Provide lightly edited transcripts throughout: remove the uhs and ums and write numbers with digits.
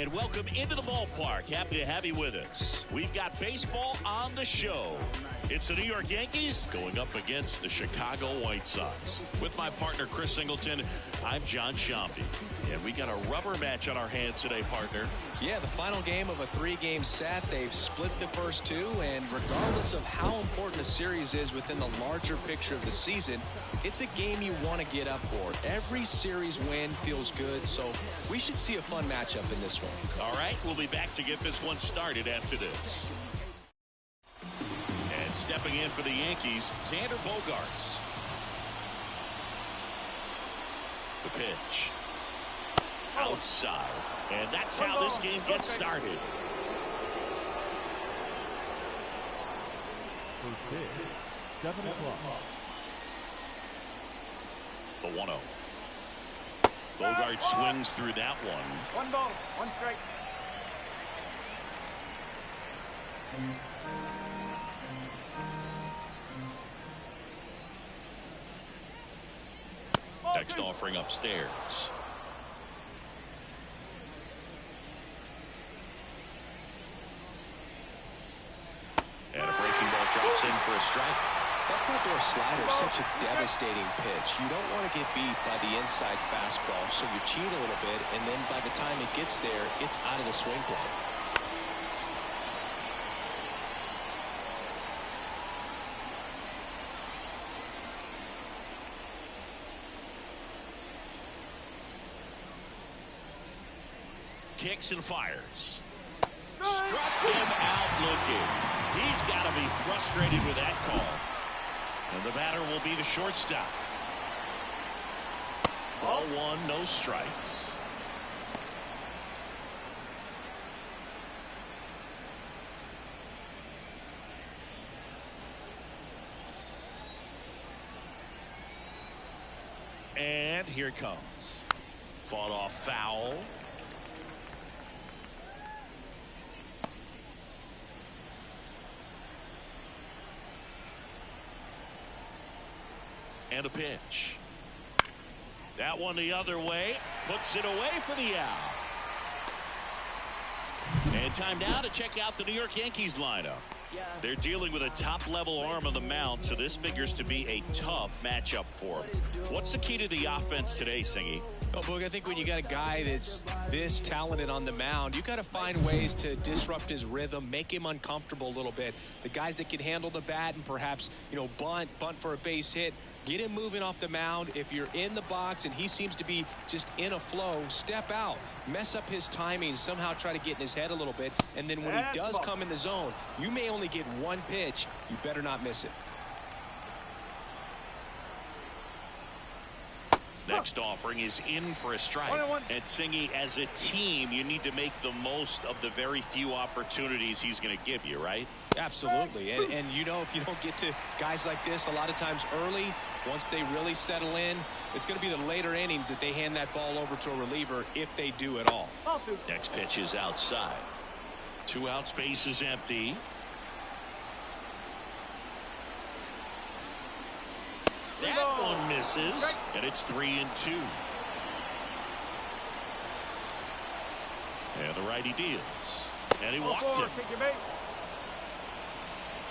And welcome into the ballpark. Happy to have you with us. We've got baseball on the show. It's the New York Yankees going up against the Chicago White Sox. With my partner, Chris Singleton, I'm John Sciambi. And we got a rubber match on our hands today, partner. Yeah, the final game of a three-game set. They've split the first two, and regardless of how important a series is within the larger picture of the season, it's a game you want to get up for. Every series win feels good, so we should see a fun matchup in this one. All right, we'll be back to get this one started after this. And stepping in for the Yankees, Xander Bogaerts. The pitch. Outside. And that's how this game gets started. First pitch, 7 o'clock. The 1-0. Bogaerts swings through that one. 1 ball, 1 strike. Next offering upstairs. And a breaking ball drops in for a strike. That front door slider is such a devastating pitch. You don't want to get beat by the inside fastball, so you cheat a little bit, and then by the time it gets there, it's out of the swing plane. Kicks and fires. Struck him out looking. He's got to be frustrated with that call. And the batter will be the shortstop. Ball 1, no strikes. And here it comes. Fought off foul. And a pitch. That one the other way. Puts it away for the out. And time now to check out the New York Yankees lineup. They're dealing with a top-level arm on the mound, so this figures to be a tough matchup for them. What's the key to the offense today, Singy? Well, Boog, I think when you got a guy that's this talented on the mound, you got to find ways to disrupt his rhythm, make him uncomfortable a little bit. The guys that can handle the bat and perhaps, bunt for a base hit, get him moving off the mound. If you're in the box and he seems to be just in a flow, step out, mess up his timing, somehow try to get in his head a little bit. And then when he does come in the zone, you may only get one pitch. You better not miss it. Next offering is in for a strike. And Singy, as a team, you need to make the most of the very few opportunities he's going to give you, right? Absolutely. And if you don't get to guys like this a lot of times early, once they really settle in, it's going to be the later innings that they hand that ball over to a reliever if they do at all. Next pitch is outside. 2 outs, base is empty. That one misses, and it's 3-2. And the righty deals. And he walked him.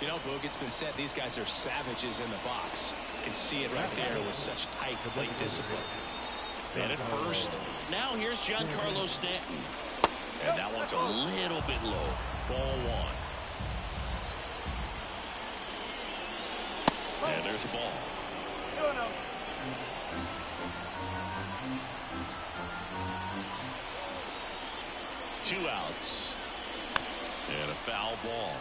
Boog, it's been said these guys are savages in the box. You can see it right there with such tight plate discipline. And at first, now here's Giancarlo Stanton. And that one's a little bit low. Ball 1. And there's a ball. 2 outs. And a foul ball.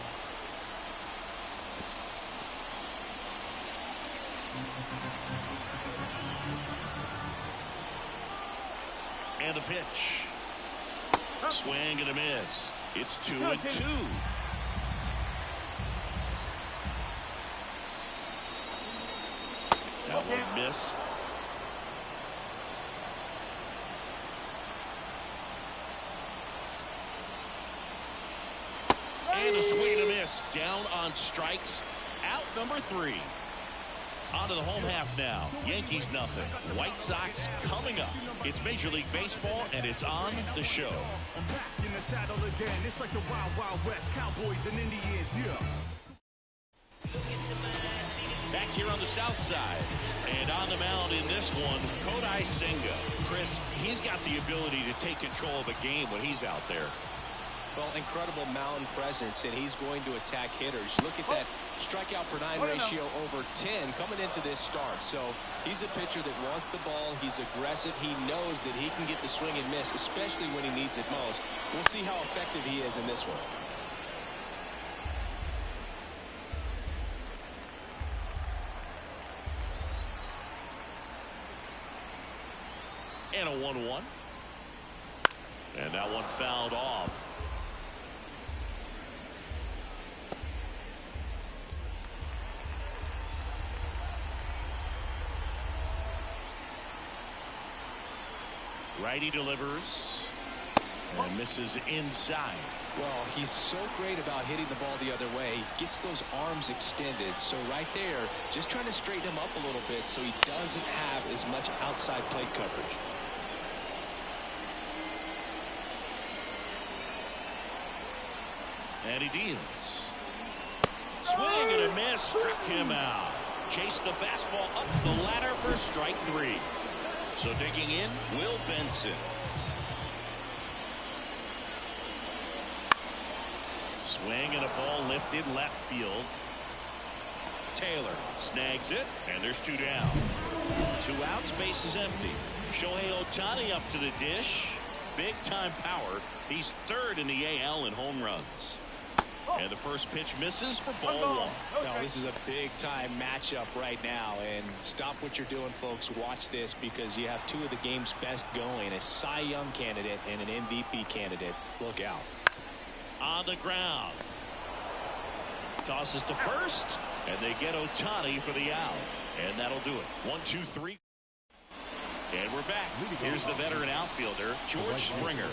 And a pitch. Swing and a miss. It's 2-2. That one missed. And a swing and a miss. Down on strikes. Out number 3. On to the home half now. Yankees nothing. White Sox coming up. It's Major League Baseball, and it's on the show. I'm back in the saddle again. It's like the Wild Wild West. Cowboys and Indians, yeah. Back here on the south side. And on the mound in this one, Kodai Senga. Chris, he's got the ability to take control of a game when he's out there. Well, incredible mound presence, and he's going to attack hitters. Look at that strikeout per nine ratio over 10 coming into this start. So he's a pitcher that wants the ball. He's aggressive. He knows that he can get the swing and miss, especially when he needs it most. We'll see how effective he is in this one. And a 1-1. And that one fouled off. Righty delivers and misses inside. Well, he's so great about hitting the ball the other way. He gets those arms extended. So right there, just trying to straighten him up a little bit so he doesn't have as much outside plate coverage. And he deals. Swing and a miss. Struck him out. Chased the fastball up the ladder for strike three. So digging in, Will Benson. Swing and a ball lifted left field. Taylor snags it, and there's two down. 2 outs, base is empty. Shohei Ohtani up to the dish. Big time power. He's third in the AL in home runs. And the first pitch misses for ball one. No, this is a big time matchup right now, and stop what you're doing, folks. Watch this, because you have 2 of the game's best going, a Cy Young candidate and an MVP candidate. Look out. On the ground. Tosses to first, and they get Ohtani for the out. And that'll do it. 1, 2, 3. And we're back. Here's the veteran outfielder, George Springer.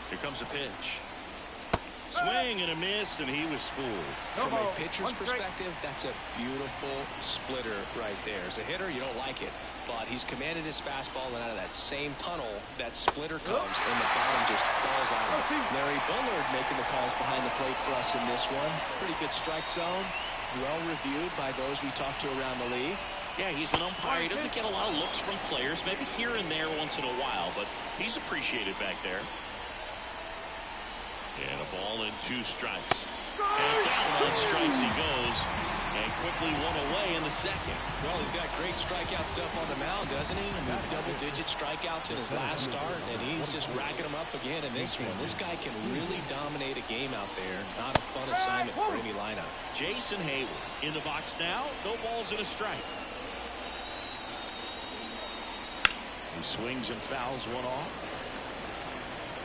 Here comes a pitch. Swing and a miss, and he was fooled. From a pitcher's perspective, that's a beautiful splitter right there. As a hitter, you don't like it, but he's commanded his fastball, and out of that same tunnel, that splitter comes, and the bottom just falls out of it. Larry Bullard making the calls behind the plate for us in this one. Pretty good strike zone. Well reviewed by those we talked to around the league. Yeah, he's an umpire. He doesn't get a lot of looks from players, maybe here and there once in a while, but he's appreciated back there. And a ball and 2 strikes. And down on strikes he goes. And quickly 1 away in the second. Well, he's got great strikeout stuff on the mound, doesn't he? I mean, double-digit strikeouts in his last start, and he's just racking them up again in this one. This guy can really dominate a game out there. Not a fun assignment for any lineup. Jason Hayward in the box now. No balls and a strike. He swings and fouls one off.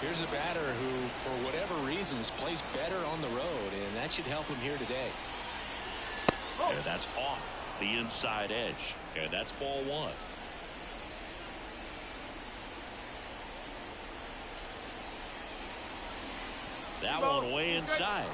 Here's a batter who, for whatever reasons, plays better on the road, and that should help him here today. And that's off the inside edge. And that's ball 1. That one way inside.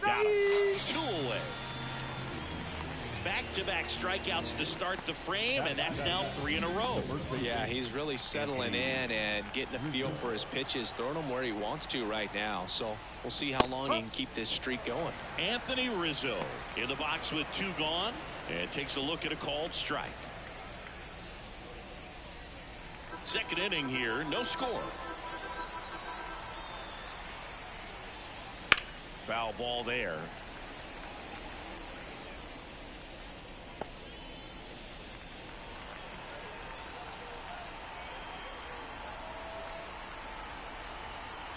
Got him. 2 away. Back-to-back strikeouts to start the frame, and that's now 3 in a row. Yeah, he's really settling in and getting a feel for his pitches, throwing them where he wants to right now. So we'll see how long he can keep this streak going. Anthony Rizzo in the box with 2 gone, and takes a look at a called strike. Second inning here, no score. Foul ball there.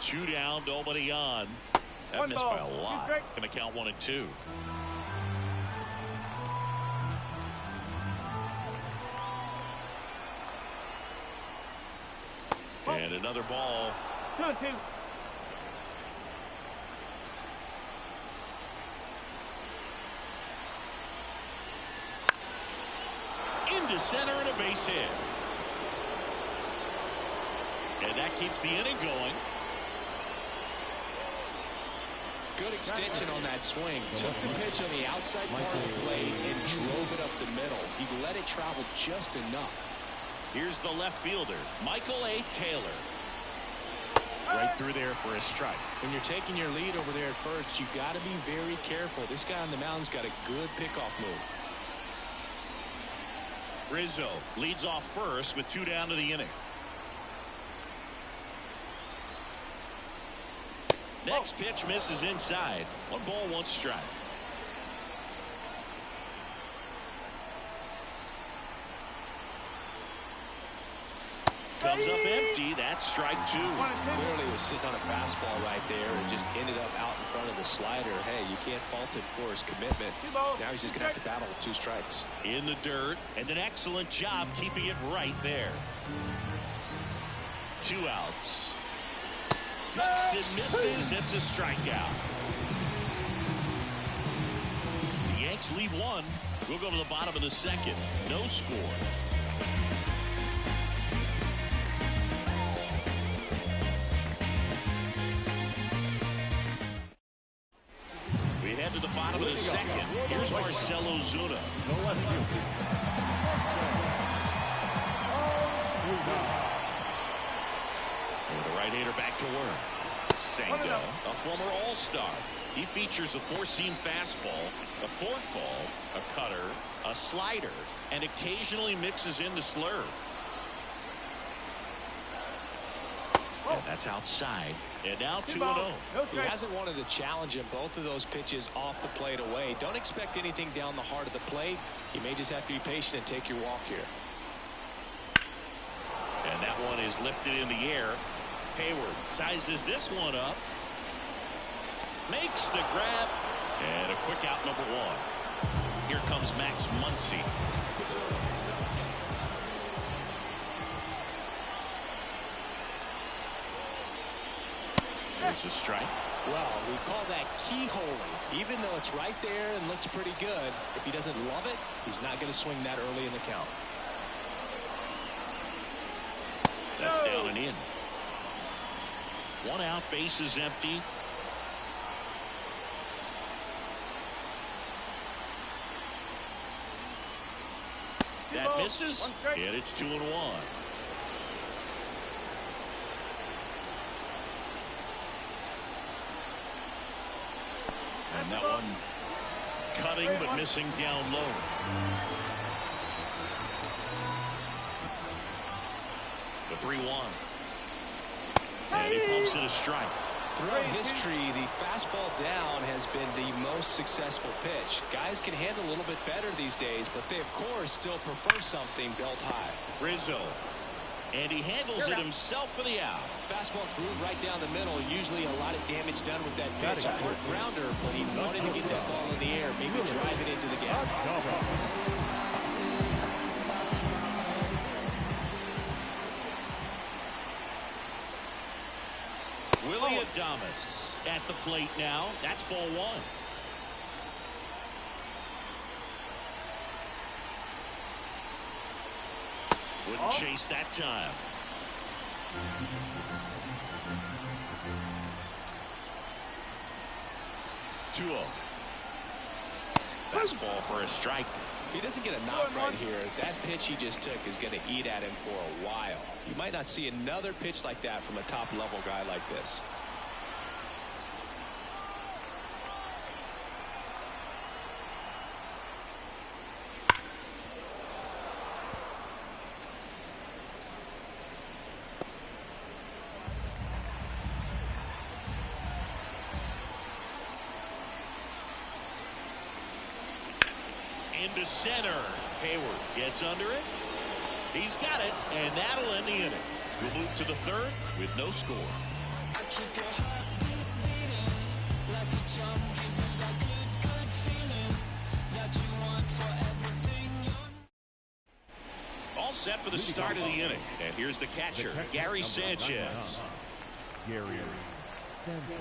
Two down, nobody on. That missed by a lot. Going to count 1 and 2. And And another ball. 2-2. Into center and a base hit. And that keeps the inning going. Good extension on that swing. Took the pitch on the outside part of the plate and drove it up the middle. He let it travel just enough. Here's the left fielder, Michael A. Taylor. Right through there for a strike. When you're taking your lead over there at first, you got to be very careful. This guy on the mound's got a good pickoff move. Rizzo leads off first with 2 down to the inning. Next pitch misses inside. 1 ball, 1 strike. Comes up empty. That's strike 2. Clearly was sitting on a fastball right there and just ended up out in front of the slider. Hey, you can't fault him for his commitment. Now he's just going to have to battle with 2 strikes. In the dirt, and an excellent job keeping it right there. 2 outs. Hits and misses. It's a strikeout. The Yanks lead 1. We'll go to the bottom of the 2nd. No score. We head to the bottom of the 2nd. Here's Marcelo Zuna. The right-hander back to work. Senga, a former All-Star. He features a 4-seam fastball, a forkball, a cutter, a slider, and occasionally mixes in the slurve. And that's outside. And now 2-0. He hasn't wanted to challenge him. Both of those pitches off the plate away. Don't expect anything down the heart of the plate. You may just have to be patient and take your walk here. And that one is lifted in the air. Hayward sizes this one up. Makes the grab. And a quick out, number 1. Here comes Max Muncy. There's a strike. Well, we call that keyholing. Even though it's right there and looks pretty good, if he doesn't love it, he's not going to swing that early in the count. That's down and in. 1 out, base is empty. That misses, and it's 2-1. And that one cutting but missing down low. The 3-1. And he pumps it a strike. Throughout history, the fastball down has been the most successful pitch. Guys can handle a little bit better these days, but they, of course, still prefer something belt high. Rizzo. And he handles it himself for the out. Fastball groove right down the middle. Usually a lot of damage done with that pitch. A hard grounder, but he wanted to get that ball in the air, maybe drive it into the gap. Willie Adames at the plate now. That's ball 1. Wouldn't chase that time. Two-0. Fastball for a strike. If he doesn't get a knock right here, that pitch he just took is going to eat at him for a while. You might not see another pitch like that from a top-level guy like this. Into center. Hayward gets under it. He's got it, and that'll end the inning. We'll move to the 3rd with no score. set for the start of the inning. And here's the catcher, Gary Sanchez. Gary Sanchez.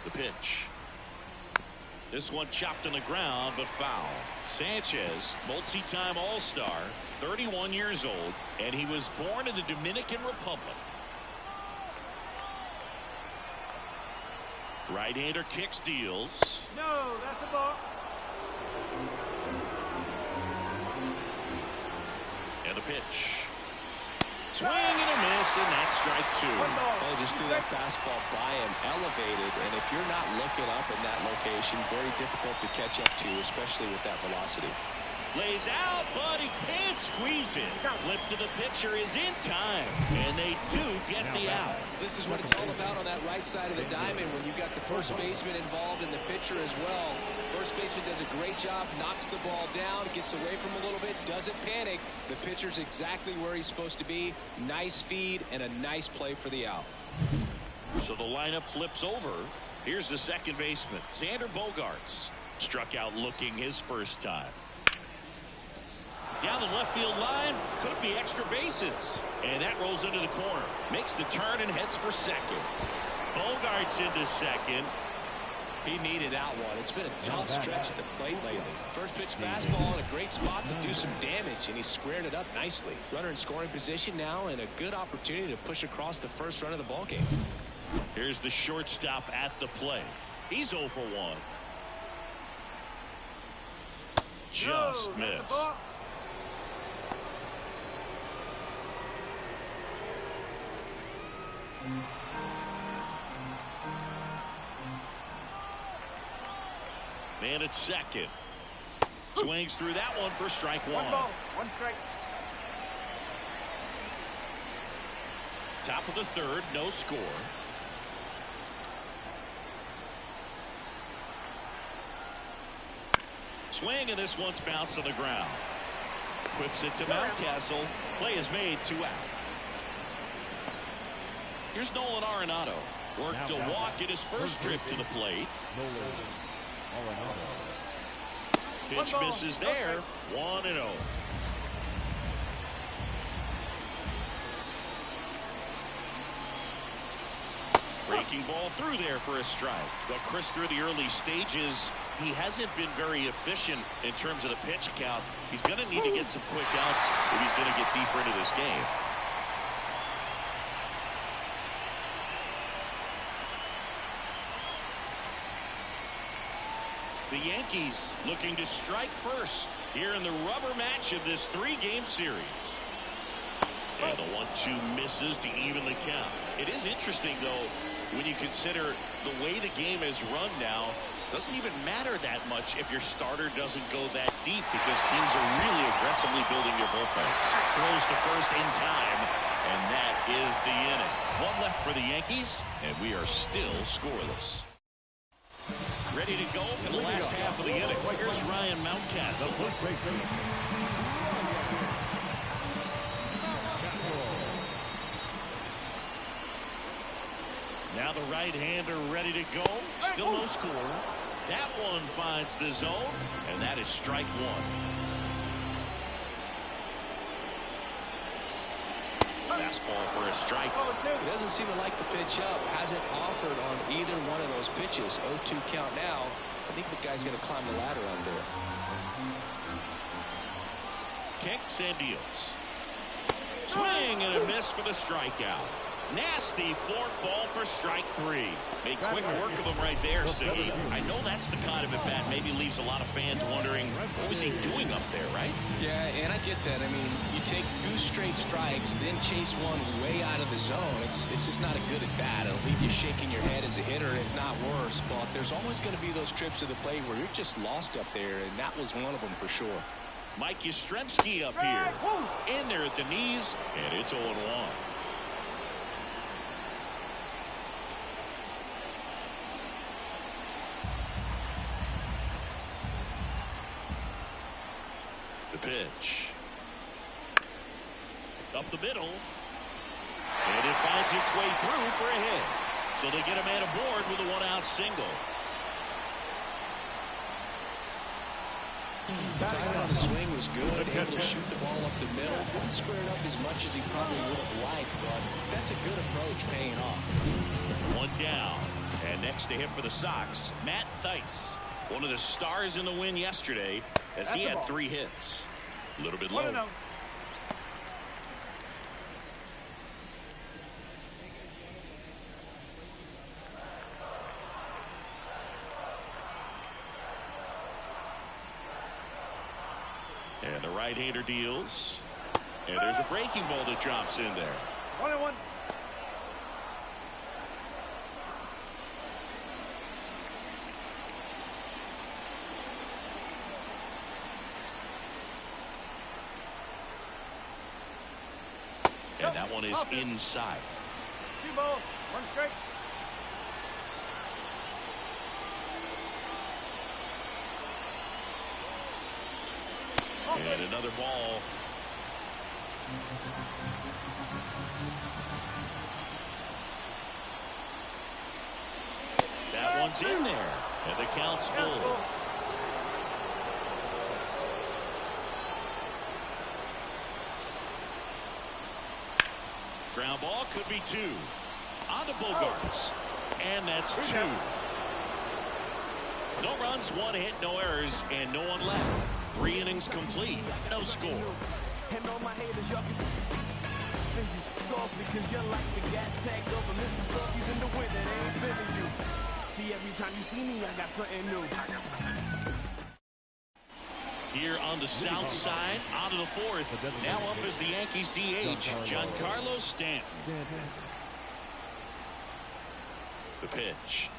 The pitch. This one chopped on the ground, but foul. Sanchez, multi-time All-Star, 31 years old, and he was born in the Dominican Republic. Right-hander kicks, deals. No, that's a ball. And the pitch. Swing and a miss, and that's strike two. Oh, just threw that fastball by him, elevated, and if you're not looking up in that location, very difficult to catch up to, especially with that velocity. Lays out, but he can't squeeze it. Flip to the pitcher is in time, and they do get the out. This is what it's all about on that right side of the diamond when you've got the first baseman involved and the pitcher as well. First baseman does a great job, knocks the ball down, gets away from him a little bit, doesn't panic. The pitcher's exactly where he's supposed to be. Nice feed and a nice play for the out. So the lineup flips over. Here's the second baseman, Xander Bogaerts. Struck out looking his first time. Down the left field line, could be extra bases. And that rolls into the corner. Makes the turn and heads for second. Bogaerts into second. He needed out one. It's been a tough stretch at the plate lately. First pitch fastball in a great spot to do some damage, and he squared it up nicely. Runner in scoring position now, and a good opportunity to push across the first run of the ballgame. Here's the shortstop at the plate. He's 0 for 1. Just missed. Man at second. Swings through that one for strike one. 1 ball, 1 strike. Top of the third, no score. Swing, and this one's bounced on the ground. Whips it to Mountcastle. Play is made, 2 out. Here's Nolan Arenado. Worked a walk in his first trip to the plate. Pitch misses there. 1-0. Breaking ball through there for a strike. But Chris, through the early stages, he hasn't been very efficient in terms of the pitch count. He's going to need to get some quick outs if he's going to get deeper into this game. The Yankees looking to strike first here in the rubber match of this 3-game series. And the 1-2 misses to even the count. It is interesting, though, when you consider the way the game is run now. Doesn't even matter that much if your starter doesn't go that deep, because teams are really aggressively building their bullpens. Throws to first in time, and that is the inning. 1 left for the Yankees, and we are still scoreless. Ready to go for the last half of the inning. Here's Ryan Mountcastle. Now the right-hander ready to go. Still no score. That one finds the zone, and that is strike 1. Fastball for a strike. He doesn't seem to like the pitch up. Hasn't offered on either one of those pitches. 0-2 count now. I think the guy's going to climb the ladder out there. Kicks and deals. Swing and a miss for the strikeout. Nasty fork ball for strike 3. Made quick work of him right there, Siggy. I know that's the kind of at bat maybe leaves a lot of fans wondering, what was he doing up there, right? Yeah, and I get that. I mean, you take 2 straight strikes, then chase one way out of the zone. It's just not a good at bat. It'll leave you shaking your head as a hitter, if not worse. But there's always going to be those trips to the plate where you're just lost up there, and that was one of them for sure. Mike Yastrzemski up here. In there at the knees, and it's 0-1. The pitch. Up the middle. And it finds its way through for a hit. So they get a man aboard with a 1-out single. Timing on the swing was good, able to shoot the ball up the middle. Didn't square it up as much as he probably would have liked, but that's a good approach paying off. One down. And next to him for the Sox, Matt Theis. One of the stars in the win yesterday as he had 3 hits. A little bit low. And the right-hander deals. And there's a breaking ball that drops in there. 1-1. And that one is inside. 2 balls, 1 strike. And another ball. That one's in there. And the count's full. Ground ball could be 2. On to Bogarts. And that's 2. No runs, 1 hit, no errors, and no one left. 3 innings complete. No score. And all my haters, y'all can softly, cause you're like the gas tank over Mr. Softies in the winter. They ain't feeling you. See, every time you see me, I got something new. Here on the south side, on to the 4th. Now up is the Yankees DH, Giancarlo Stanton. The pitch.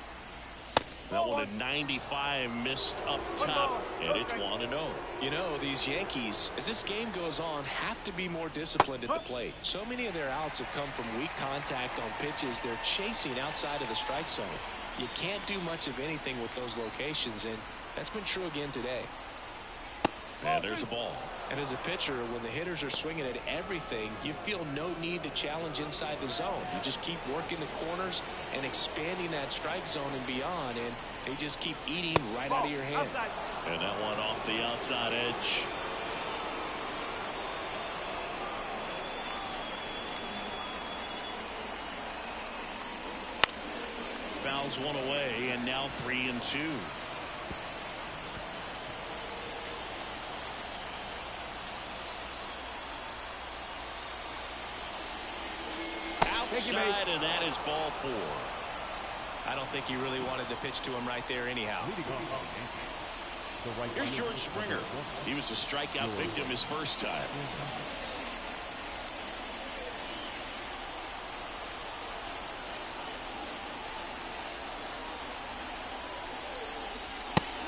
That one at 95, missed up top, and it's 1-0. You know, these Yankees, as this game goes on, have to be more disciplined at the plate. So many of their outs have come from weak contact on pitches they're chasing outside of the strike zone. You can't do much of anything with those locations, and that's been true again today. And there's a ball. And as a pitcher, when the hitters are swinging at everything, you feel no need to challenge inside the zone. You just keep working the corners and expanding that strike zone and beyond, and they just keep eating right out of your hand. And that one off the outside edge. Fouls one away, and now 3-2. Outside, and that is ball 4. I don't think he really wanted to pitch to him right there anyhow. Here's George Springer. He was a strikeout victim his first time.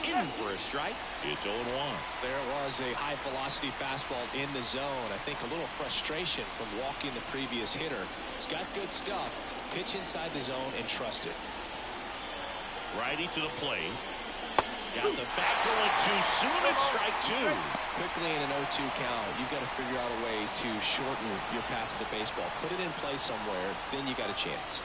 In for a strike. It's 0-1. There was a high-velocity fastball in the zone. I think a little frustration from walking the previous hitter. He's got good stuff. Pitch inside the zone and trust it. Righty to the plate. Got the back going too soon. It's strike 2. Quickly in an 0-2 count, you've got to figure out a way to shorten your path to the baseball. Put it in play somewhere, then you got a chance.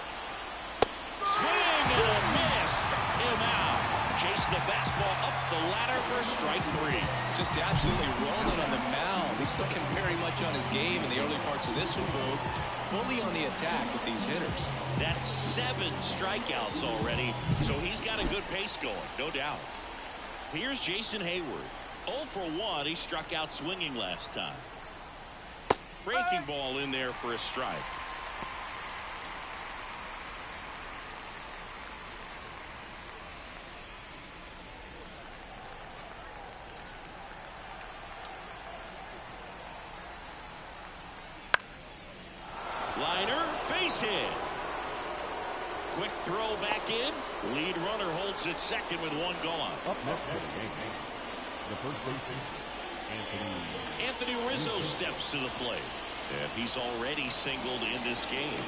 Swing and a miss. Struck him out. Chasing the fastball up the ladder for strike 3. Just absolutely rolling on the mound. He's looking very much on his game in the early parts of this one, Boog. Fully on the attack with these hitters. That's 7 strikeouts already, so he's got a good pace going, no doubt. Here's Jason Hayward. 0 for 1. He struck out swinging last time. Breaking ball in there for a strike. Liner, base hit. Quick throw back in. Lead runner holds at second with 1 gone. Up next for the Yankees, the first baseman, Anthony Rizzo steps to the plate. And he's already singled in this game.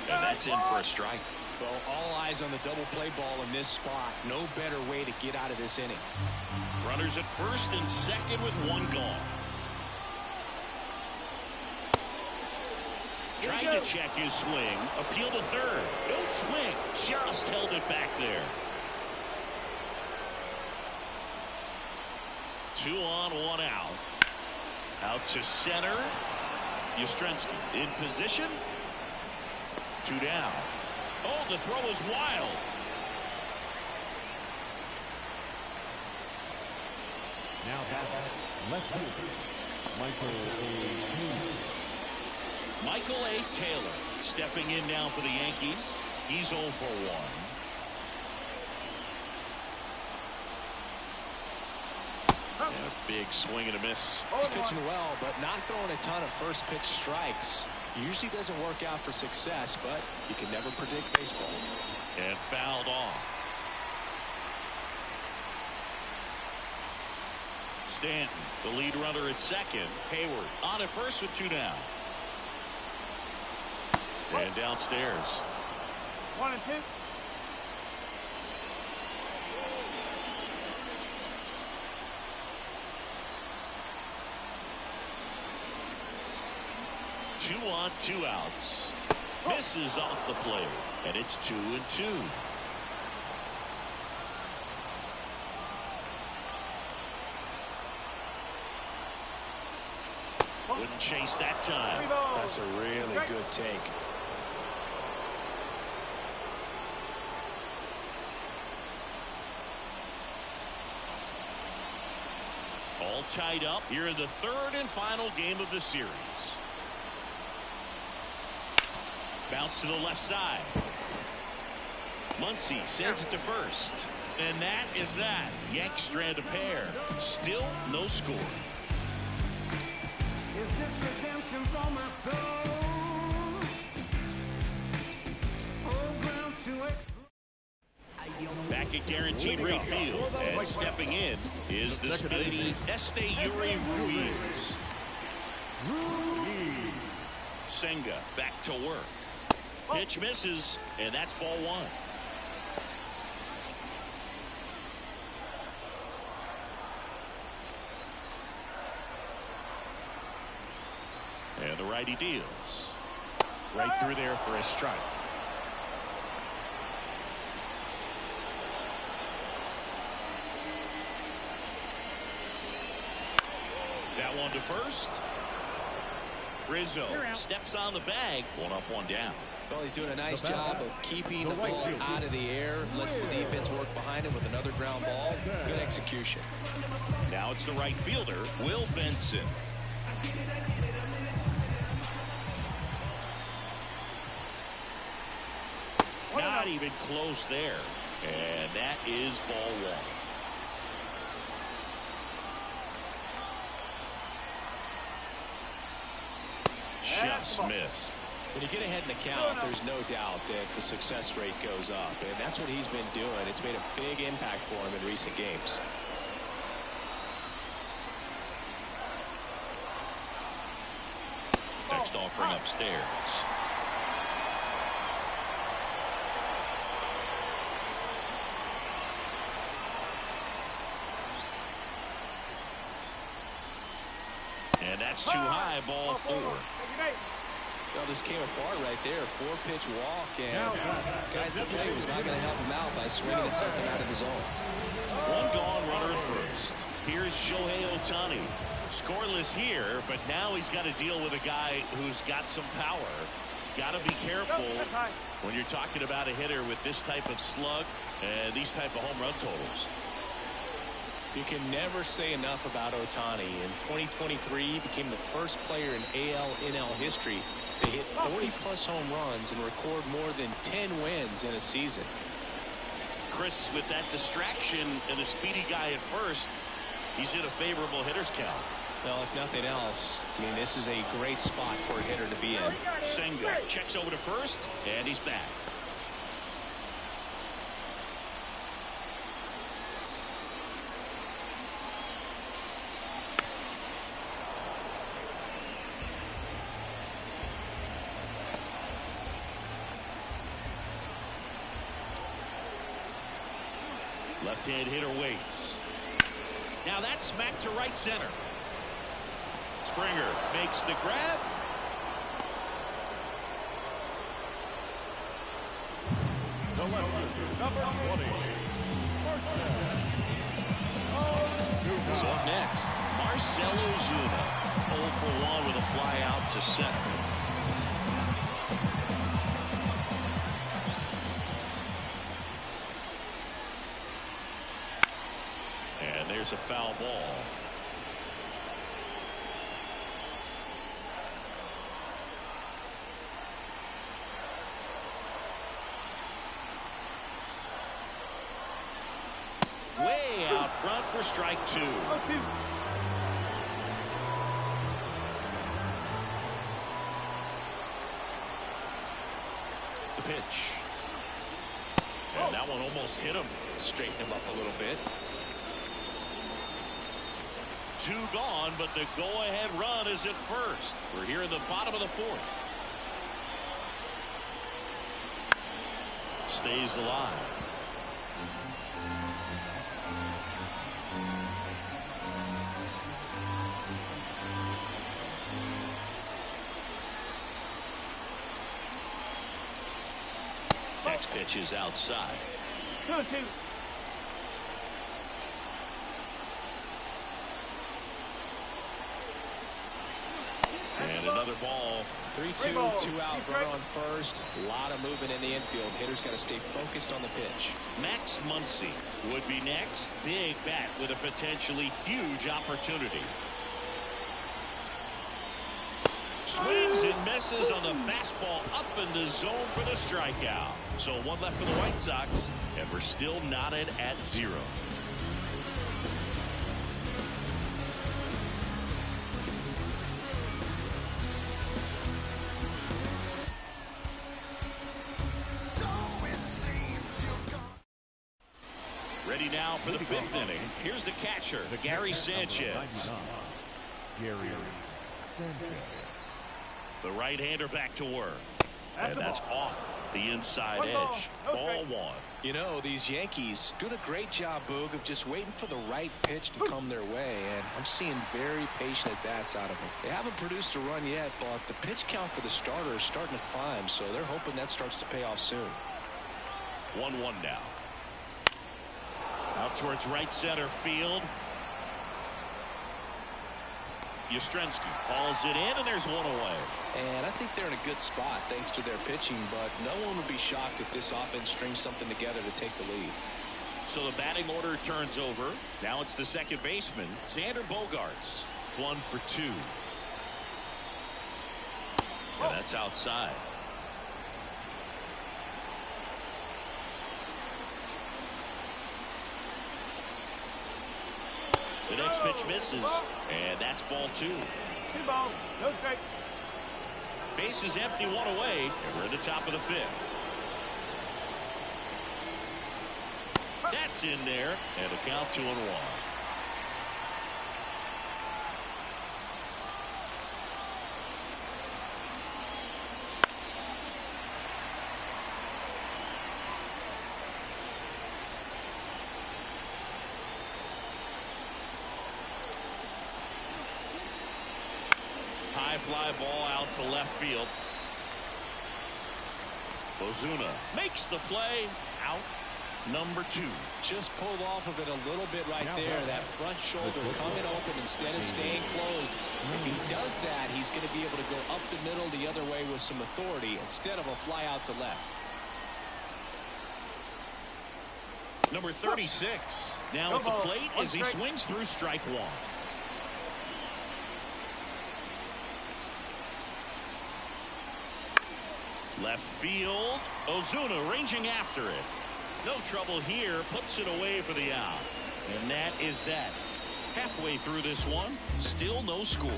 And that's in for a strike. Well, all eyes on the double play ball in this spot. No better way to get out of this inning. Runners at first and second with 1 gone. Tried to check his swing. Appeal to third. No swing. Just held it back there. 2 on, 1 out. Out to center. Yastrzemski in position. 2 down. Oh, the throw is wild. Now left fielder, Michael A. Taylor stepping in now for the Yankees. He's 0 for 1. And a big swing and a miss. He's pitching well, but not throwing a ton of first pitch strikes. Usually doesn't work out for success, but you can never predict baseball. And fouled off. Stanton, the lead runner at second. Hayward on at first with 2 down. And downstairs. 1 and 2. Two on, 2 outs. Misses off the plate, and it's 2 and 2. Wouldn't chase that time. That's a really good take. All tied up here in the 3rd and final game of the series. Bounce to the left side. Muncy sends it to first. And that is that. Yanks strand a pair. Still no score. Is this redemption for my soul? Oh, ground to Back at Guaranteed Rate Field, and stepping in is the speedy Esteury Ruiz. Senga back to work. Pitch misses, and that's ball 1. And the righty deals. Right through there for a strike. That one to first. Rizzo steps on the bag. 1 up, 1 down. Well, he's doing a nice job of keeping the ball out of the air. Lets the defense work behind him with another ground ball. Good execution. Now it's the right fielder, Will Benson. Not even close there. And that is ball 1. Just missed. When you get ahead in the count, there's no doubt that the success rate goes up, and that's what he's been doing. It's made a big impact for him in recent games. Next offering upstairs. And that's too high, ball 4. Well, this came apart right there. 4-pitch walk, and guy at the plate was not going to help him out by swinging at something out of the zone. 1 gone, runner at first. Here's Shohei Ohtani. Scoreless here, but now he's got to deal with a guy who's got some power. Got to be careful when you're talking about a hitter with this type of slug and these type of home run totals. You can never say enough about Ohtani. In 2023, he became the first player in AL/NL history to hit 40-plus home runs and record more than 10 wins in a season. Chris, with that distraction and a speedy guy at first, he's in a favorable hitter's count. Well, if nothing else, I mean, this is a great spot for a hitter to be in. Senga checks over to first, and he's back. Left-hand hitter waits. Now that's smacked to right center. Springer makes the grab. the left fielder, number 20. So up next, Marcell Ozuna, 0 for 1 with a fly out to center. And there's a foul ball. Way out front for strike 2. The pitch. And that one almost hit him. Straighten him up a little bit. 2 gone, but the go-ahead run is at first. We're here in the bottom of the 4th. Stays alive. Next pitch is outside. 2-2. And another ball. 3-2, 2 out, runner on first. A lot of movement in the infield. Hitters got to stay focused on the pitch. Max Muncy would be next. Big bat with a potentially huge opportunity. Swings and misses on the fastball up in the zone for the strikeout. So 1 left for the White Sox, and we're still knotted at 0. Ready now for the 5th inning. Here's the catcher, Gary Sanchez. Gary Sanchez. The right-hander back to work. And that's off the inside edge. Ball 1. You know, these Yankees doing a great job, Boog, of just waiting for the right pitch to come their way. And I'm seeing very patient at-bats out of them. They haven't produced a run yet, but the pitch count for the starter is starting to climb. So they're hoping that starts to pay off soon. 1-1 now. Out towards right center field. Yastrzemski hauls it in, and there's 1 away. And I think they're in a good spot thanks to their pitching, but no one would be shocked if this offense strings something together to take the lead. So the batting order turns over. Now it's the second baseman, Xander Bogaerts. 1 for 2. And that's outside. The next pitch misses, and that's ball 2. 2 balls, no strike. Base is empty, 1 away, and we're at the top of the 5th. That's in there, and a count 2-1. High fly ball out to left field. Ozuna makes the play. Out number 2. Just pulled off of it a little bit right there. That front shoulder coming open instead of staying closed. If he does that, he's going to be able to go up the middle the other way with some authority instead of a fly out to left. Number 36 now at the plate as he swings through strike 1. Left field. Ozuna ranging after it. No trouble here. Puts it away for the out. And that is that. Halfway through this one. Still no score.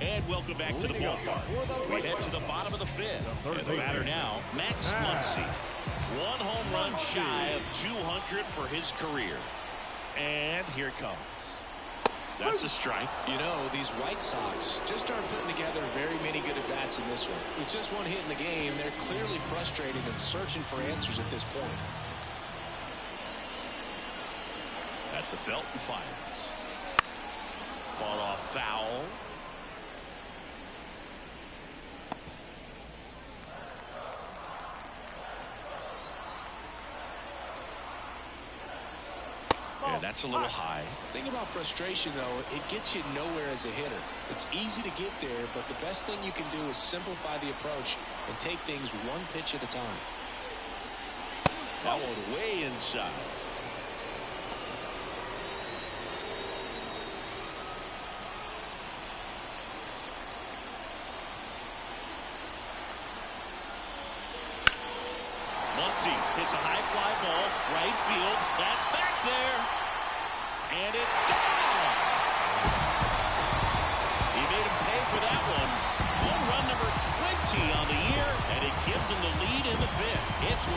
And welcome back to the ballpark. We head to the bottom of the 5th. And the batter now, Max Muncy. 1 home run shy of 200 for his career. And here it comes. That's a strike. You know, these White Sox just aren't putting together very many good at-bats in this one. With just 1 hit in the game, they're clearly frustrated and searching for answers at this point. At the belt and fires. Fought off foul. Yeah, that's a little high. The thing about frustration, though, it gets you nowhere as a hitter. It's easy to get there, but the best thing you can do is simplify the approach and take things one pitch at a time. That one way inside. Muncy hits a high fly ball, right field. That's back there. And it's gone. He made him pay for that one. Home run number 20 on the year, and it gives him the lead in the fifth. It's 1-0.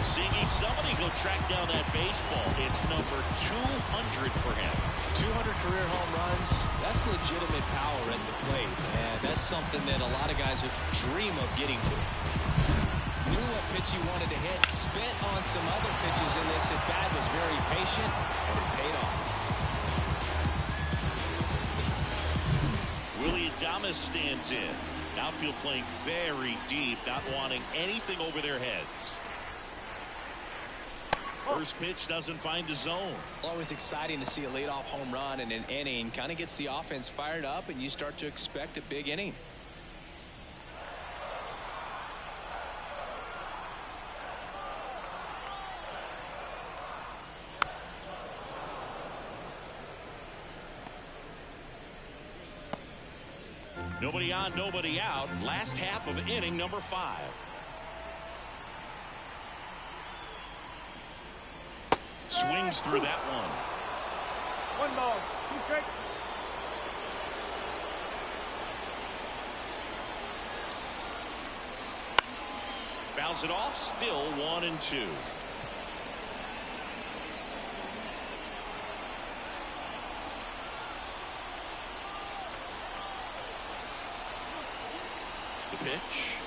Singy, somebody go track down that baseball. It's number 200 for him. 200 career home runs, that's legitimate power at the plate. And that's something that a lot of guys would dream of getting to. Knew what pitch he wanted to hit, spent on some other pitches in this at bat, was very patient, and it paid off. Willie Adames stands in. Outfield playing very deep, not wanting anything over their heads. First pitch doesn't find the zone. Always exciting to see a leadoff home run in an inning. Kind of gets the offense fired up, and you start to expect a big inning. Nobody on, nobody out. Last half of inning number 5. Swings through that one. 1 ball, 2 strikes. Fouls it off. Still 1-2. The pitch.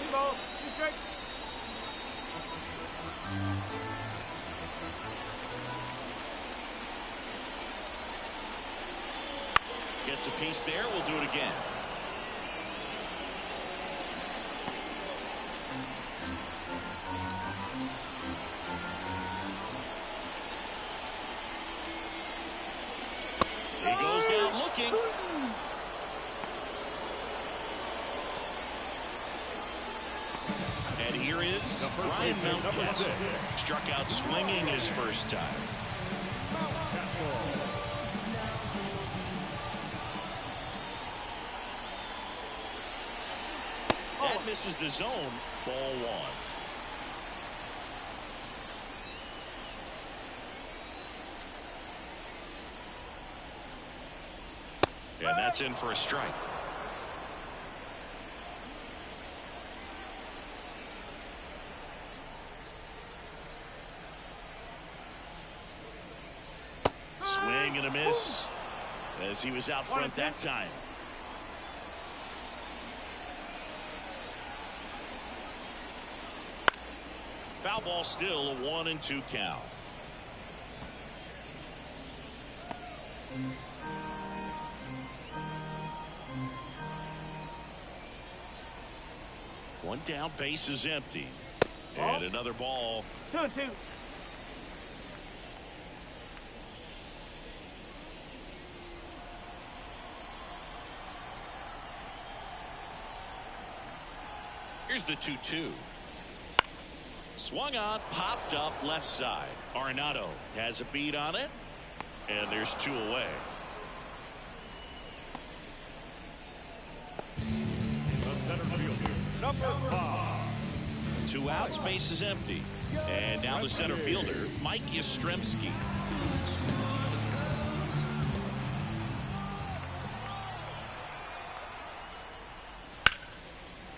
2 balls, 2 strikes. Gets a piece there. We'll do it again. He goes down looking. And here is Ryan Mountcastle. Struck out swinging his first time. That misses the zone. Ball 1. And that's in for a strike. Swing and a miss as he was out front that time. Foul ball, still a 1-2 count. One down, base is empty. And another ball. 2-2. Here's the 2-2. Swung on, popped up left side. Arenado has a beat on it, and there's 2 away. The center fielder, number 5. 2 outs, base is empty. And now the center fielder, Mike Yastrzemski.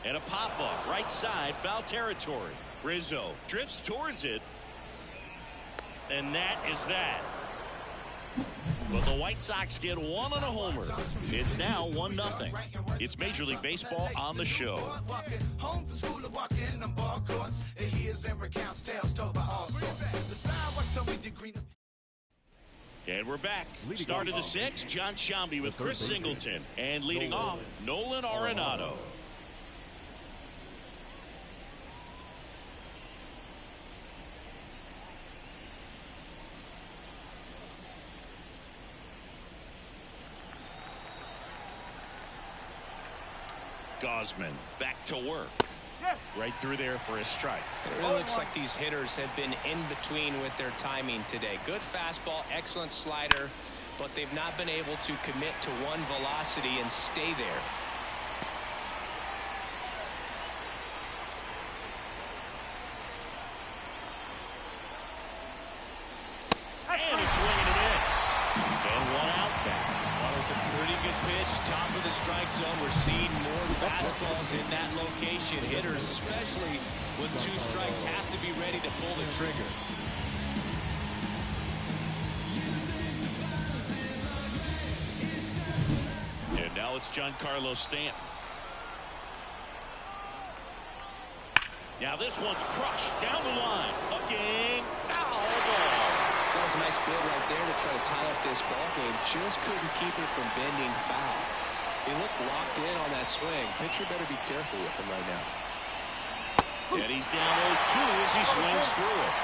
And a pop-up, right side, foul territory. Rizzo drifts towards it. And that is that. But the White Sox get 1 on a homer. It's now 1-0. It's Major League Baseball on the show. Home from school, walking on ball courts. And hears and recounts tales told by all sorts. The sidewalk Tell me the green. And we're back. Start of the sixth, John Sciambi with Chris Singleton. And leading off, Nolan Arenado. Gausman back to work. Right through there for a strike. It really looks like these hitters have been in between with their timing today. Good fastball, excellent slider, but they've not been able to commit to one velocity and stay there. And a swing and a miss. And one out back. That was a pretty good pitch. Top of the strike zone. We're seeing more fastballs in that location. Hitters, especially with two strikes, have to be ready to pull the trigger. And now it's Giancarlo Stanton. Now this one's crushed down the line. Hooking. Foul ball. That was a nice bid right there to try to tie up this ball game. Just couldn't keep it from bending foul. He looked locked in on that swing. Pitcher better be careful with him right now. And he's down 0-2 as he swings through it.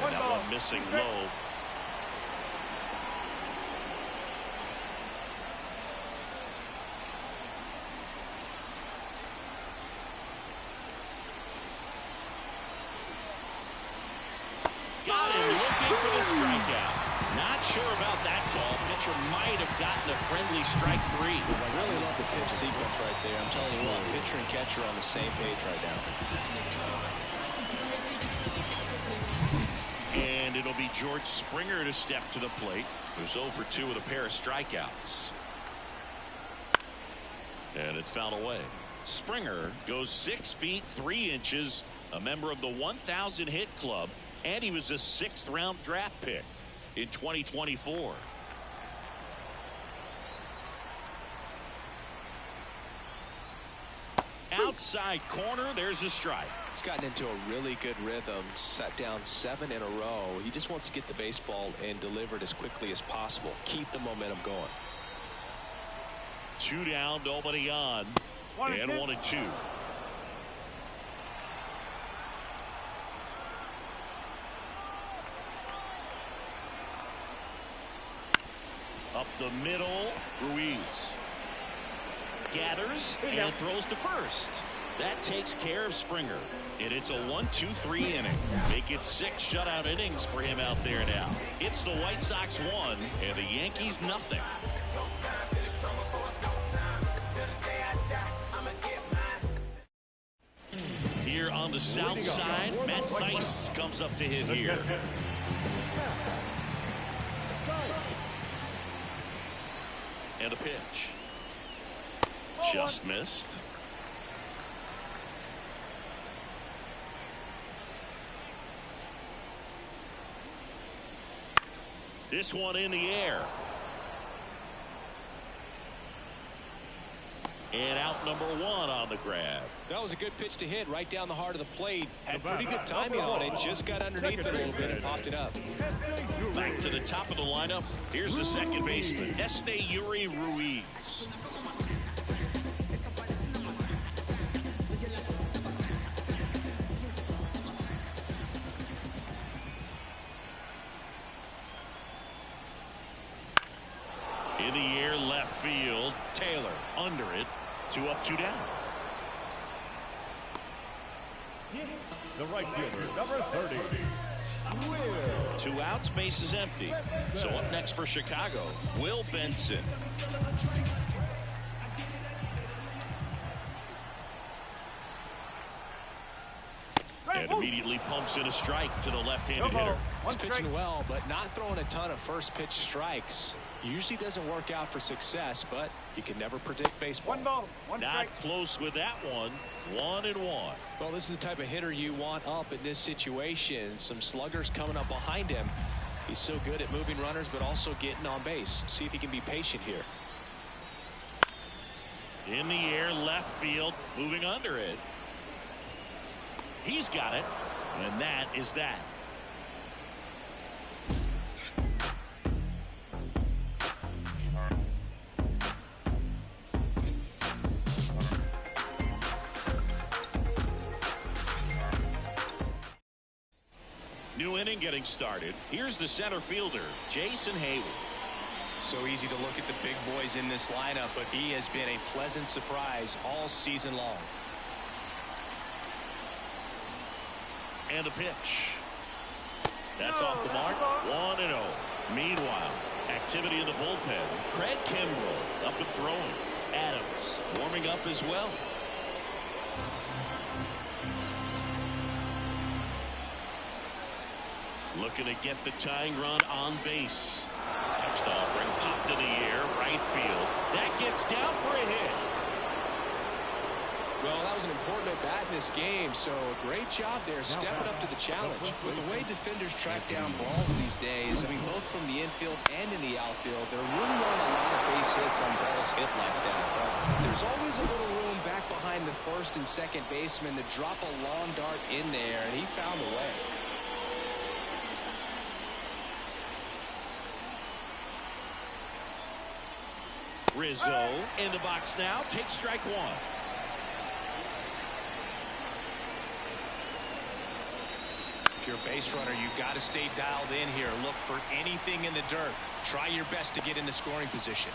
And that one missing low. Got him looking for the strikeout. Not sure about that call. Pitcher might have gotten a friendly strike three. I really love the pitch sequence right there. I'm telling you what, pitcher and catcher are on the same page right now. And it'll be George Springer to step to the plate. Who's 0 for 2 with a pair of strikeouts. And it's fouled away. Springer goes 6 feet 3 inches, a member of the 1,000 hit club. And he was a 6th round draft pick in 2024. Outside corner, there's a strike. He's gotten into a really good rhythm, sat down 7 in a row. He just wants to get the baseball and deliver it as quickly as possible. Keep the momentum going. 2 down, nobody on. And 1-2. Up the middle, Ruiz gathers and throws to first. That takes care of Springer. And it's a 1-2-3 inning. Make it 6 shutout innings for him out there now. It's the White Sox 1 and the Yankees nothing. Here on the south side, Matt Thaiss comes up to hit here. And a pitch. Just missed. This one in the air. And out number 1 on the grab. That was a good pitch to hit right down the heart of the plate. Had pretty good timing on it. Just got underneath it a little bit and popped it up. Back to the top of the lineup. Here's the second baseman, Esteury Ruiz. In the air, left field. Taylor under it. 2 up, 2 down. The right fielder, number 30. 2 outs, base is empty. So up next for Chicago, Will Benson. And immediately pumps in a strike to the left-handed hitter. He's pitching well, but not throwing a ton of first pitch strikes. Usually doesn't work out for success, but you can never predict baseball. 1 ball, 1 Not strike. close with that one. 1-1. Well, this is the type of hitter you want up in this situation. Some sluggers coming up behind him. He's so good at moving runners, but also getting on base. See if he can be patient here. In the air, left field, moving under it. He's got it, and that is that. New inning getting started. Here's the center fielder, Jason Hayward. So easy to look at the big boys in this lineup, but he has been a pleasant surprise all season long. And the pitch. That's off the mark. 1-0. Meanwhile, activity in the bullpen. Craig Kimbrell up and throwing. Adams warming up as well. Looking to get the tying run on base. Next offering popped in the air, right field. That gets down for a hit. Well, that was an important at-bat in this game, so great job there stepping up to the challenge. With the way defenders track down balls these days, I mean, both from the infield and in the outfield, there really aren't a lot of base hits on balls hit like that. There's always a little room back behind the first and second baseman to drop a long dart in there, and he found a way. Rizzo in the box now. Takes strike one. If you're a base runner, you've got to stay dialed in here. Look for anything in the dirt. Try your best to get into scoring position.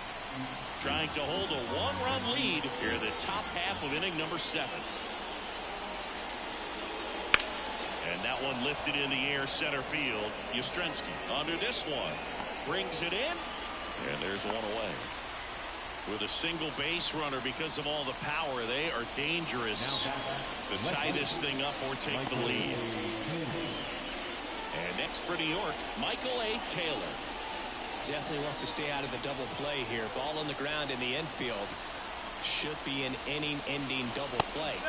Trying to hold a one-run lead here in the top half of inning number 7. And that one lifted in the air center field. Yastrzemski under this one. Brings it in. And there's one away. With a single base runner, because of all the power, they are dangerous to tie this thing up or take the lead. And next for New York, Michael A. Taylor. Definitely wants to stay out of the double play here. Ball on the ground in the infield. Should be an inning-ending double play.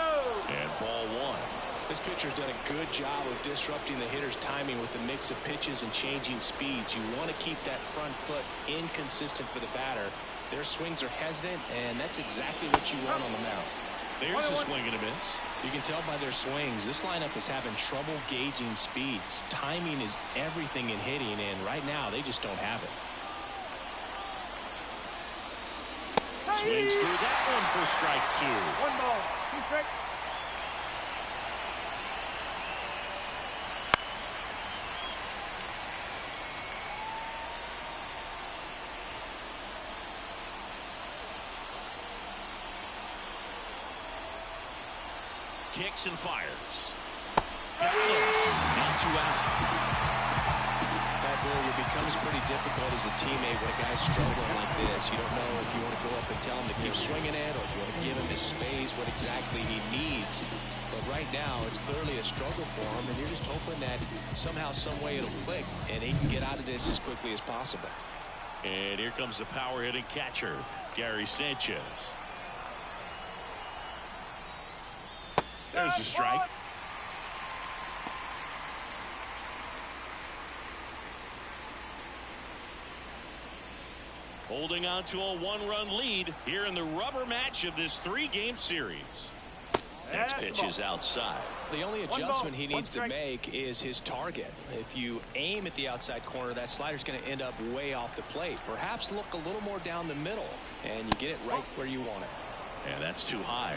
And ball one. This pitcher's done a good job of disrupting the hitter's timing with the mix of pitches and changing speeds. You want to keep that front foot inconsistent for the batter. Their swings are hesitant, and that's exactly what you want on the mound. There's a swing and a miss. You can tell by their swings, this lineup is having trouble gauging speeds. Timing is everything in hitting, and right now they just don't have it. Swings through that one for strike 2. 1 ball, 2 strikes. Kicks and fires. Got it. Now 2 out. That really becomes pretty difficult as a teammate when a guy's struggling like this. You don't know if you want to go up and tell him to keep swinging it, or if you want to give him his space, what exactly he needs. But right now, it's clearly a struggle for him, and you're just hoping that somehow, some way it'll click, and he can get out of this as quickly as possible. And here comes the power-hitting catcher, Gary Sanchez. There's a strike. Holding on to a 1-run lead here in the rubber match of this 3-game series. Next pitch is outside. The only adjustment he needs to make is his target. If you aim at the outside corner, that slider's going to end up way off the plate. Perhaps look a little more down the middle, and you get it right where you want it. And that's too high.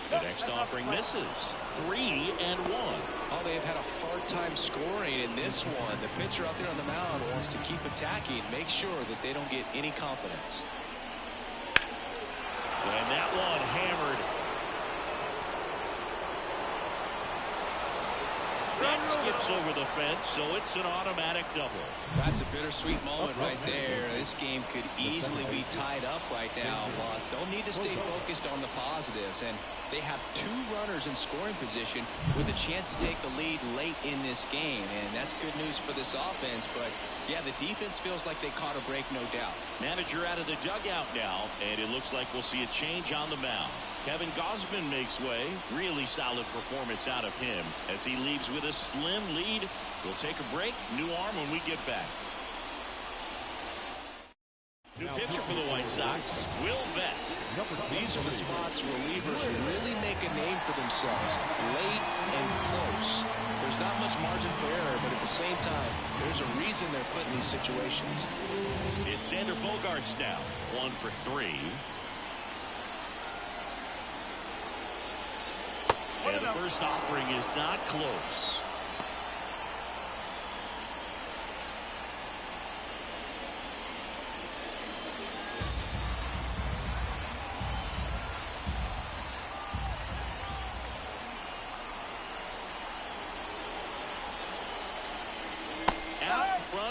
The next offering misses. 3-1. Oh, they've had a hard time scoring in this one. The pitcher out there on the mound wants to keep attacking, make sure that they don't get any confidence. And that one hammered. That skips over the fence, so it's an automatic double. That's a bittersweet moment right there. This game could easily be tied up right now, but they'll need to stay focused on the positives. And they have 2 runners in scoring position with a chance to take the lead late in this game. And that's good news for this offense. But, yeah, the defense feels like they caught a break, no doubt. Manager out of the dugout now, and it looks like we'll see a change on the mound. Kevin Gausman makes way. Really solid performance out of him as he leaves with a slim lead. We'll take a break. New arm when we get back. New pitcher for the White Sox, Will Vest. These are the spots relievers really make a name for themselves. Late and close. There's not much margin for error, but at the same time, there's a reason they're put in these situations. It's Xander Bogaerts now, 1 for 3. And the first offering is not close.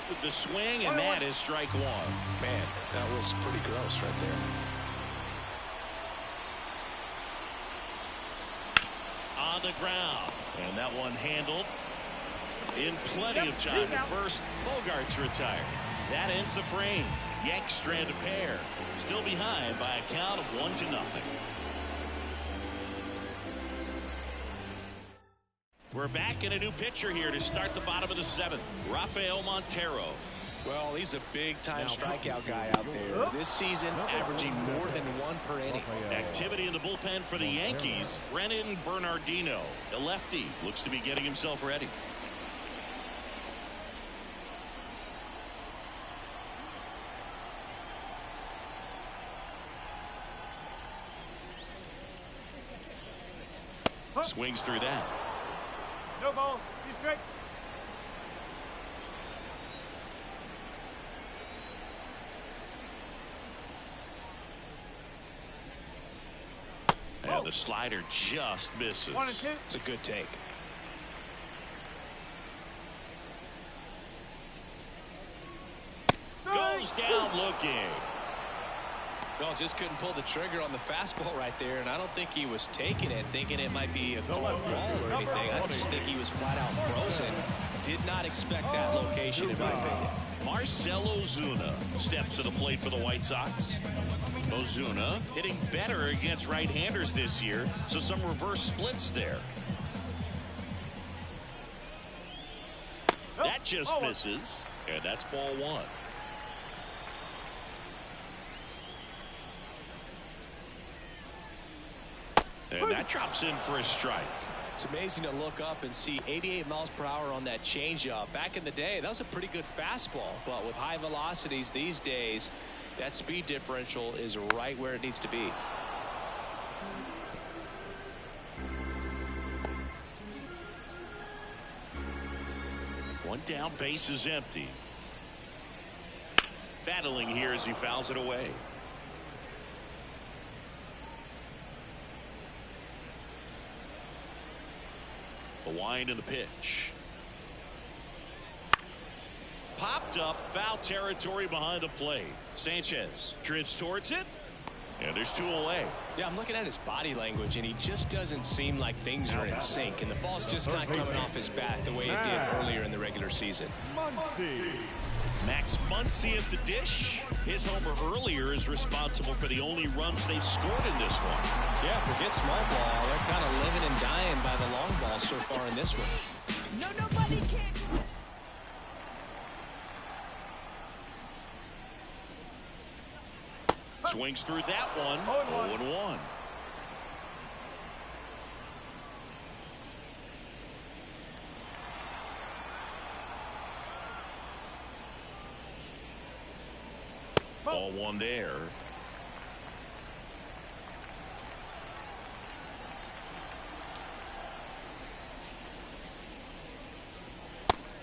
With the swing, and that is strike 1. Man, that was pretty gross right there. On the ground, and that one handled in plenty of time. At first, Bogaerts retired. That ends the frame. Yanks strand a pair, still behind by a count of 1-0. We're back in a new pitcher here to start the bottom of the 7th. Rafael Montero. Well, he's a big-time strikeout guy out there. This season, averaging more than 1 per inning. Activity in the bullpen for the Yankees. Brennan Bernardino, the lefty, looks to be getting himself ready. Swings through that. No ball. Be straight. And the slider just misses. 1 and 2. It's a good take. Goes down looking. No, just couldn't pull the trigger on the fastball right there, and I don't think he was taking it, thinking it might be a called ball or anything. I just think he was flat out frozen. Did not expect that location, in my opinion. Marcell Ozuna steps to the plate for the White Sox. Ozuna hitting better against right-handers this year, so some reverse splits there. That just misses, and that's ball 1. And that drops in for a strike. It's amazing to look up and see 88 miles per hour on that changeup. Back in the day, that was a pretty good fastball. But with high velocities these days, that speed differential is right where it needs to be. One down, base is empty. Battling here as he fouls it away. The wind and the pitch. Popped up, foul territory behind the plate. Sanchez drifts towards it, and there's 2 away. Yeah, I'm looking at his body language, and he just doesn't seem like things are in sync, and the ball's just not coming off his bat the way it did earlier in the regular season. Max Muncy at the dish. His homer earlier is responsible for the only runs they've scored in this one. Yeah, forget small ball. They're kind of living and dying by the long ball so far in this one. No, nobody can. Swings through that one. 0-1. Ball 1 there.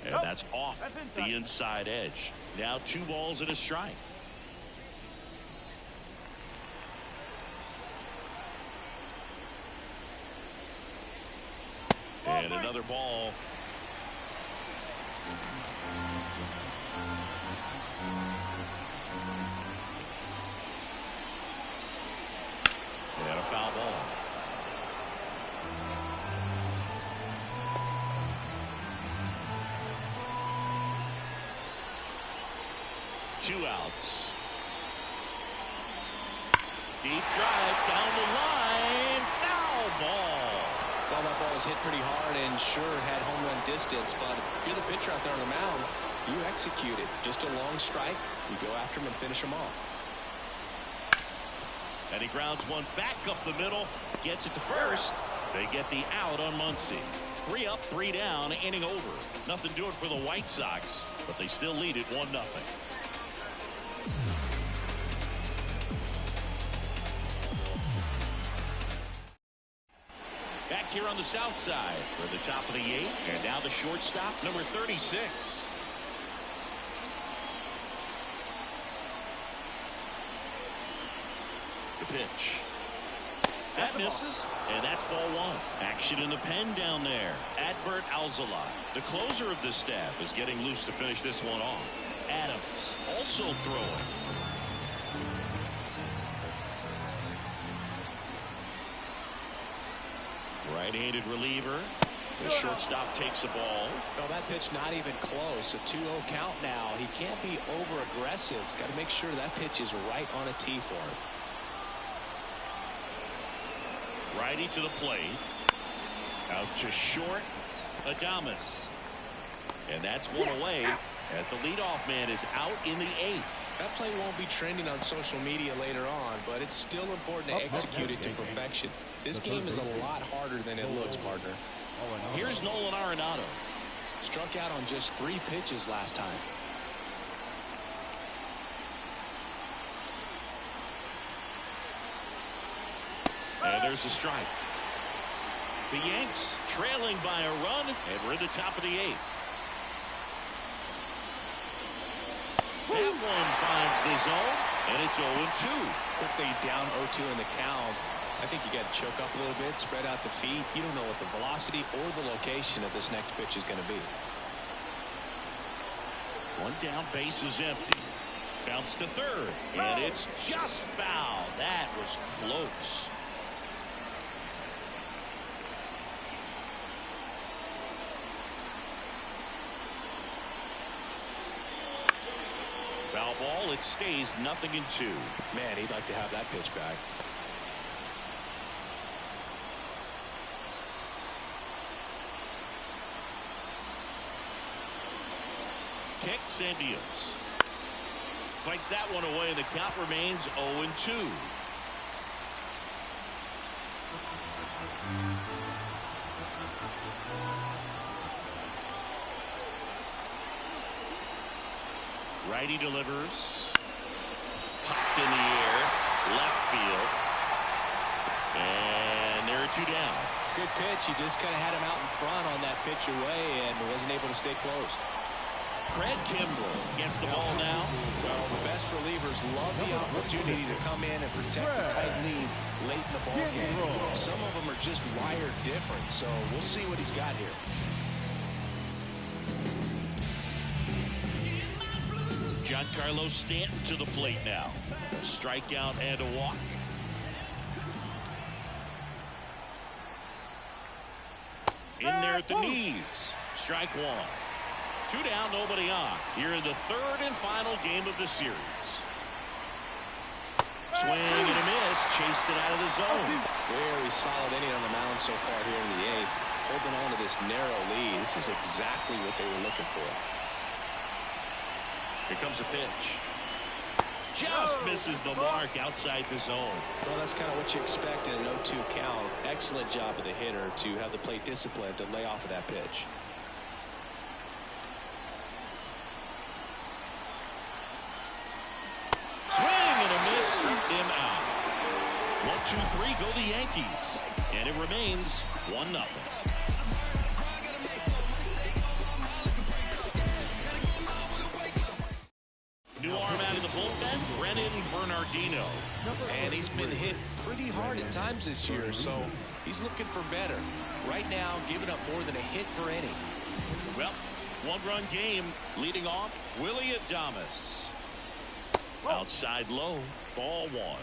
And that's off the inside edge. Now 2 balls and a strike. And another ball. And a foul ball. Two outs. Deep drive down the line. Foul ball. Well, that ball was hit pretty hard and sure had home run distance, but if you're the pitcher out there on the mound, you execute it. Just a long strike. You go after him and finish him off. And he grounds one back up the middle. Gets it to first. They get the out on Muncy. 3 up, 3 down, inning over. Nothing doing for the White Sox, but they still lead it 1-0. Back here on the south side for the top of the 8th. And now the shortstop, number 36. The pitch. That misses, and that's ball 1. Action in the pen down there. Adbert Alzolay, the closer of this staff, is getting loose to finish this one off. Adams also throwing. Right-handed reliever. The shortstop takes a ball. Well, that pitch not even close. A 2-0 count now. He can't be over-aggressive. He's got to make sure that pitch is right on a tee for him. Righty to the plate. Out to short. Adames. And that's one away as the leadoff man is out in the 8th. That play won't be trending on social media later on, but it's still important to execute it to perfection. This game is a lot harder than it looks, partner. Here's Nolan Arenado. Struck out on just 3 pitches last time. And there's a strike. The Yanks trailing by a run, and we're at the top of the 8th. That one finds the zone, and it's 0-2. Quickly down 0-2 in the count. I think you got to choke up a little bit, spread out the feet. You don't know what the velocity or the location of this next pitch is going to be. One down, base is empty. Bounce to third, and it's just foul. That was close. Foul ball, it stays 0-2. Man, he'd like to have that pitch back. Kicks and deals. Fights that one away, and the count remains 0-2. Righty delivers. Popped in the air. Left field. And there are 2 down. Good pitch. He just kind of had him out in front on that pitch away and wasn't able to stay close. Craig Kimbrell gets the ball now. Well, the best relievers love the opportunity to come in and protect the tight lead late in the ball game. Some of them are just wired different, so we'll see what he's got here. Giancarlo Stanton to the plate now. A strikeout and a walk. In there at the knees. Strike 1. 2 down, nobody on. Here in the 3rd and final game of the series. Swing and a miss. Chased it out of the zone. Very solid inning on the mound so far here in the 8th. Holding on to this narrow lead. This is exactly what they were looking for. Here comes a pitch. Just misses the mark outside the zone. Well, that's kind of what you expect in an 0-2 count. Excellent job of the hitter to have the plate discipline to lay off of that pitch. Swing and a miss. Struck him out. 1-2-3 go the Yankees. And it remains 1-0. New arm out of the bullpen, Brennan Bernardino. And he's been hit pretty hard at times this year, so he's looking for better. Right now, giving up more than a hit per inning. Well, 1-run game leading off, Willie Adames. Outside low, ball 1.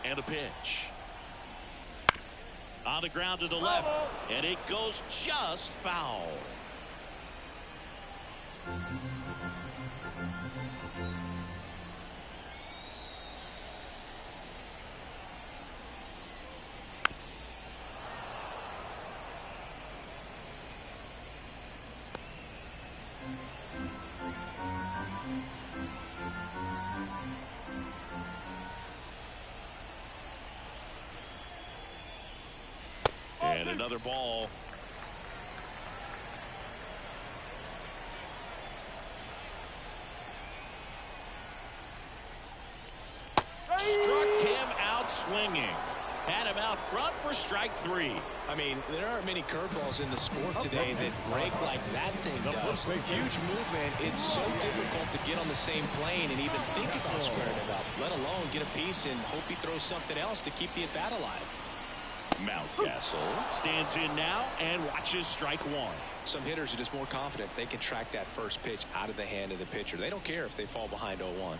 And a pitch. On the ground to the left, and it goes just foul. another ball. Struck him out swinging. Had him out front for strike 3. I mean, there aren't many curveballs in the sport today that break like that thing does. Huge movement. It's so difficult to get on the same plane and even think about squaring it up, let alone get a piece and hope he throws something else to keep the at-bat alive. Mountcastle stands in now and watches strike 1. Some hitters are just more confident they can track that first pitch out of the hand of the pitcher. They don't care if they fall behind 0-1.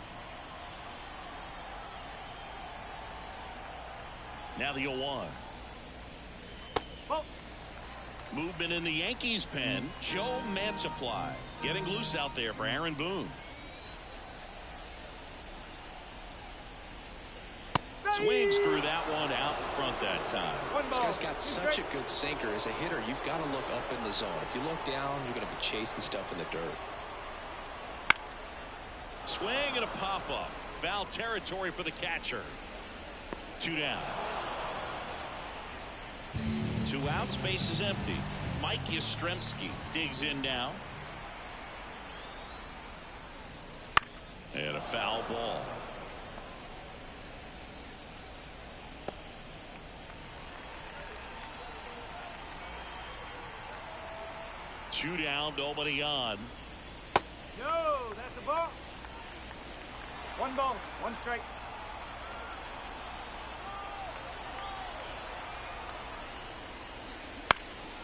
Now the 0-1. Movement in the Yankees pen. Joe Mantiply getting loose out there for Aaron Boone. Swings through that one out in front that time. This guy's got such a good sinker. As a hitter, you've got to look up in the zone. If you look down, you're going to be chasing stuff in the dirt. Swing and a pop-up. Foul territory for the catcher. 2 down. 2 outs, base is empty. Mike Yastrzemski digs in now. And a foul ball. Two down, nobody on. No, that's a ball. 1 ball, 1 strike.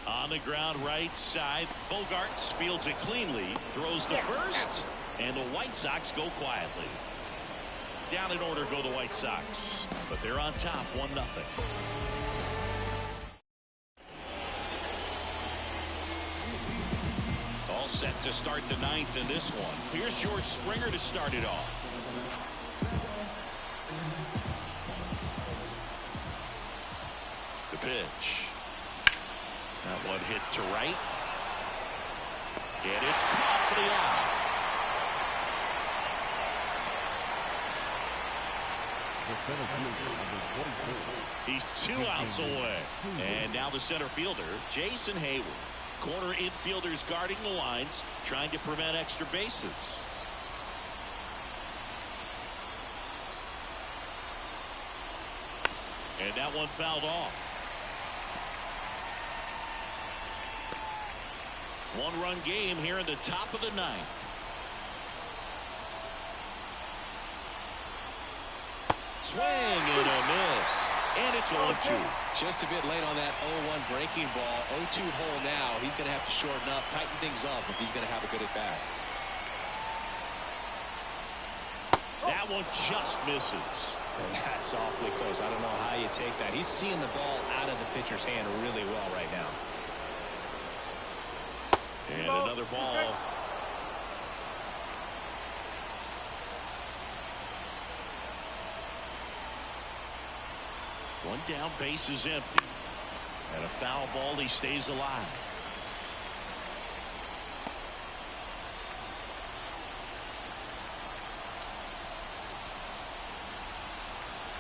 On the ground right side, Bogarts fields it cleanly, throws the first, and the White Sox go quietly. Down in order go the White Sox, but they're on top 1-0. All set to start the 9th in this one. Here's George Springer to start it off. The pitch. That one hit to right. And it's caught for the out. He's 2 outs away. And now the center fielder, Jason Hayward. Corner infielders guarding the lines, trying to prevent extra bases. And that one fouled off. 1-run game here in the top of the 9th. Swing and a miss. And it's 0-2. Just a bit late on that 0-1 breaking ball. 0-2 hole now. He's going to have to shorten up, tighten things up if he's going to have a good at bat. That one just misses. And that's awfully close. I don't know how you take that. He's seeing the ball out of the pitcher's hand really well right now. And another ball. One down, base is empty. And a foul ball, he stays alive.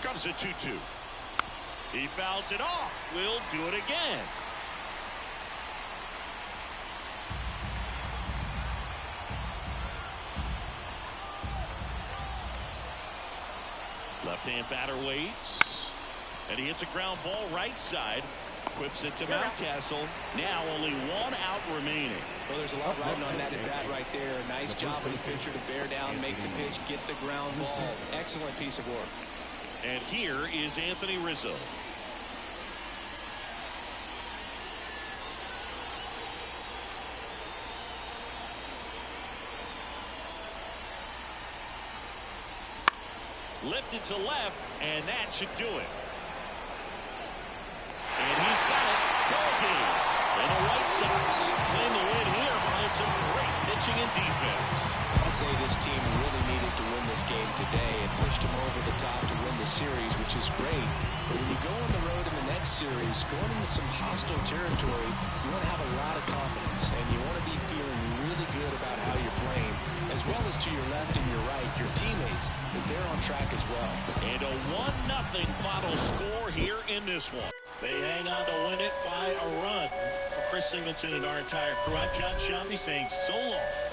Comes a 2-2. He fouls it off. Will do it again. Left-hand batter waits. And he hits a ground ball right side. Whips it to Mountcastle. Now only 1 out remaining. Well, there's a lot riding on that at bat right there. Nice job of the pitcher to bear down, make the pitch, get the ground ball. Excellent piece of work. And here is Anthony Rizzo. Lifted to left, and that should do it. And he's got it. Ball game. And the White Sox claim the win here behind some great pitching and defense. I'd say this team really needed to win this game today and pushed them over the top to win the series, which is great. But when you go on the road in the next series, going into some hostile territory, you want to have a lot of confidence, and you want to be feeling really good about how you're playing, as well as to your left and your right, your teammates, that they're on track as well. And a 1-0 final score here in this one. They hang on to win it by a run. For Chris Singleton and our entire crew, I'm John Shelby saying so long.